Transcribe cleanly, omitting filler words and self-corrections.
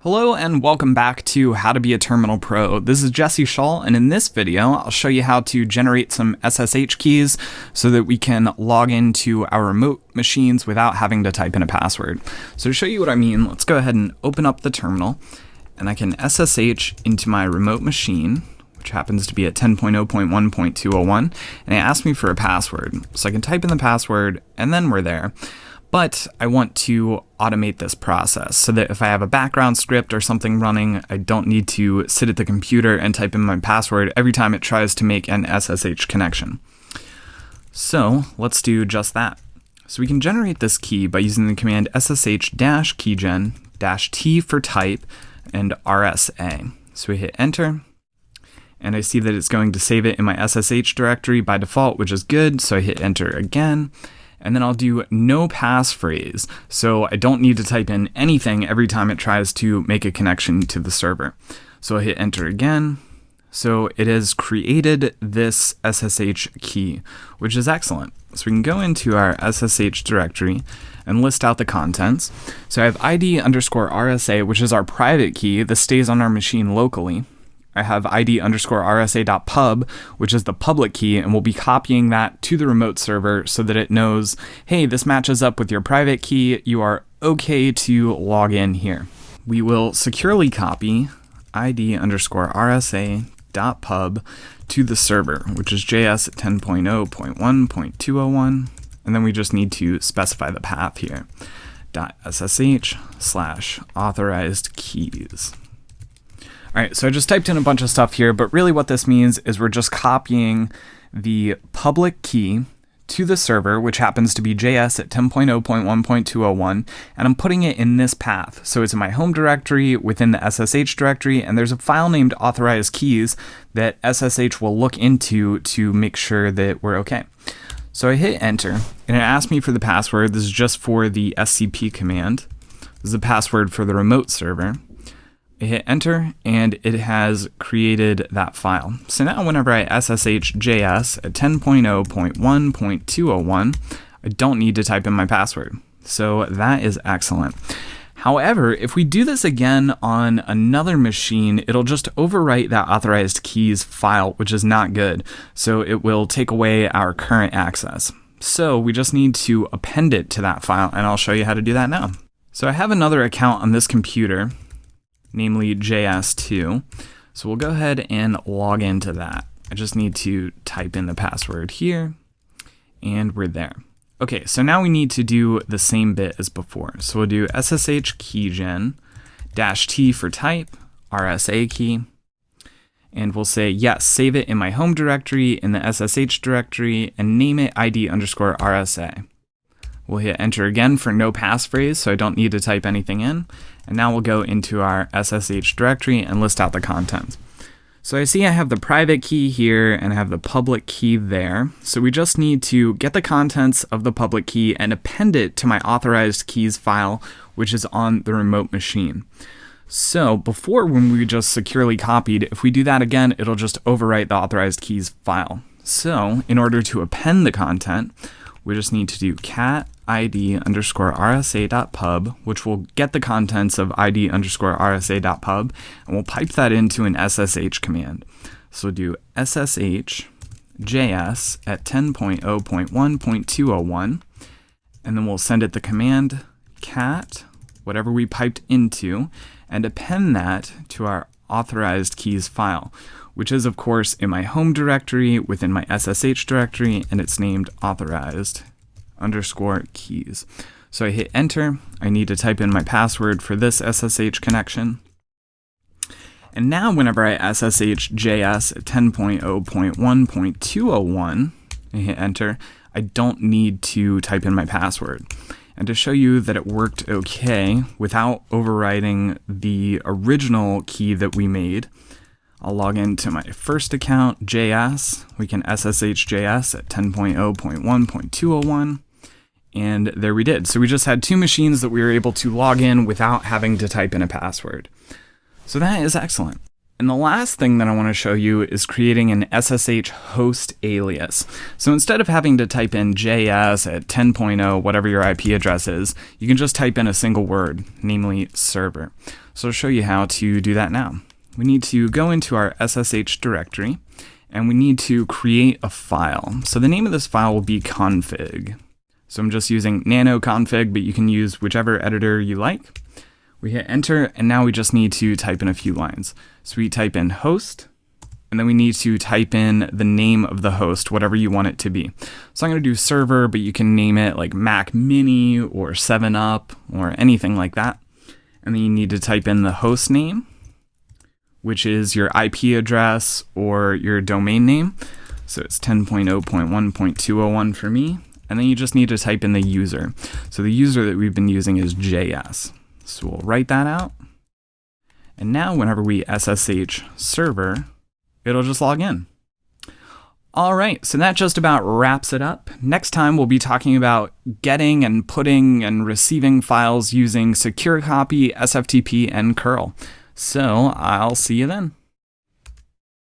Hello and welcome back to How to Be a Terminal Pro. This is Jesse Shull, and in this video, I'll show you how to generate some SSH keys so that we can log into our remote machines without having to type in a password. So to show you what I mean, let's go ahead and open up the terminal, and I can SSH into my remote machine, which happens to be at 10.0.1.201, and it asks me for a password. So I can type in the password, and then we're there. But I want to automate this process so that if I have a background script or something running, I don't need to sit at the computer and type in my password every time it tries to make an SSH connection. So let's do just that. So we can generate this key by using the command ssh-keygen-t for type and RSA. So we hit enter, and I see that it's going to save it in my SSH directory by default, which is good. So I hit enter again. And then I'll do no passphrase, so I don't need to type in anything every time it tries to make a connection to the server. So I'll hit enter again. So it has created this SSH key, which is excellent. So we can go into our SSH directory and list out the contents. So I have ID_RSA, which is our private key. This stays on our machine locally. I have ID_RSA.pub, which is the public key, and we'll be copying that to the remote server so that it knows, hey, this matches up with your private key. You are okay to log in here. We will securely copy ID_RSA.pub to the server, which is JS at 10.0.1.201, and then we just need to specify the path here, .ssh/authorized keys. All right, so I just typed in a bunch of stuff here, but really what this means is we're just copying the public key to the server, which happens to be JS at 10.0.1.201, and I'm putting it in this path. So it's in my home directory within the SSH directory, and there's a file named authorized keys that SSH will look into to make sure that we're okay. So I hit enter, and it asked me for the password. This is just for the SCP command. This is the password for the remote server. I hit enter, and it has created that file. So now whenever I SSH JS at 10.0.1.201, I don't need to type in my password. So that is excellent. However, if we do this again on another machine, it'll just overwrite that authorized keys file, which is not good. So it will take away our current access. So we just need to append it to that file, and I'll show you how to do that now. So I have another account on this computer, namely JS2. So we'll go ahead and log into that. I just need to type in the password here, and we're there. Okay, so now we need to do the same bit as before. So we'll do ssh-keygen-t for type, RSA key, and we'll say, yes, save it in my home directory in the SSH directory and name it ID_RSA. We'll hit enter again for no passphrase, so I don't need to type anything in. And now we'll go into our SSH directory and list out the contents. So I see I have the private key here and I have the public key there. So we just need to get the contents of the public key and append it to my authorized keys file, which is on the remote machine. So before, when we just securely copied, if we do that again, it'll just overwrite the authorized keys file. So in order to append the content, we just need to do cat ID_RSA.pub, which will get the contents of ID_RSA.pub, and we'll pipe that into an SSH command. So we'll do SSH JS at 10.0.1.201, and then we'll send it the command cat, whatever we piped into, and append that to our authorized keys file, which is of course in my home directory within my SSH directory, and it's named authorized_keys. So I hit enter. I need to type in my password for this SSH connection. And now whenever I SSH JS at 10.0.1.201, I hit enter, I don't need to type in my password. And to show you that it worked okay without overwriting the original key that we made, I'll log into my first account, JS. We can SSH JS at 10.0.1.201. And there we did. So we just had two machines that we were able to log in without having to type in a password. So that is excellent. And the last thing that I want to show you is creating an SSH host alias. So instead of having to type in JS at 10.0, whatever your IP address is, you can just type in a single word, namely server. So I'll show you how to do that now. We need to go into our SSH directory, and we need to create a file. So the name of this file will be config. So I'm just using nano config, but you can use whichever editor you like. We hit enter, and now we just need to type in a few lines. So we type in host, and then we need to type in the name of the host, whatever you want it to be. So I'm going to do server, but you can name it like Mac Mini or 7up or anything like that. And then you need to type in the host name, which is your IP address or your domain name. So it's 10.0.1.201 for me. And then you just need to type in the user. So the user that we've been using is JS. So we'll write that out. And now whenever we SSH server, it'll just log in. All right, so that just about wraps it up. Next time we'll be talking about getting and putting and receiving files using secure copy, SFTP, and curl. So I'll see you then.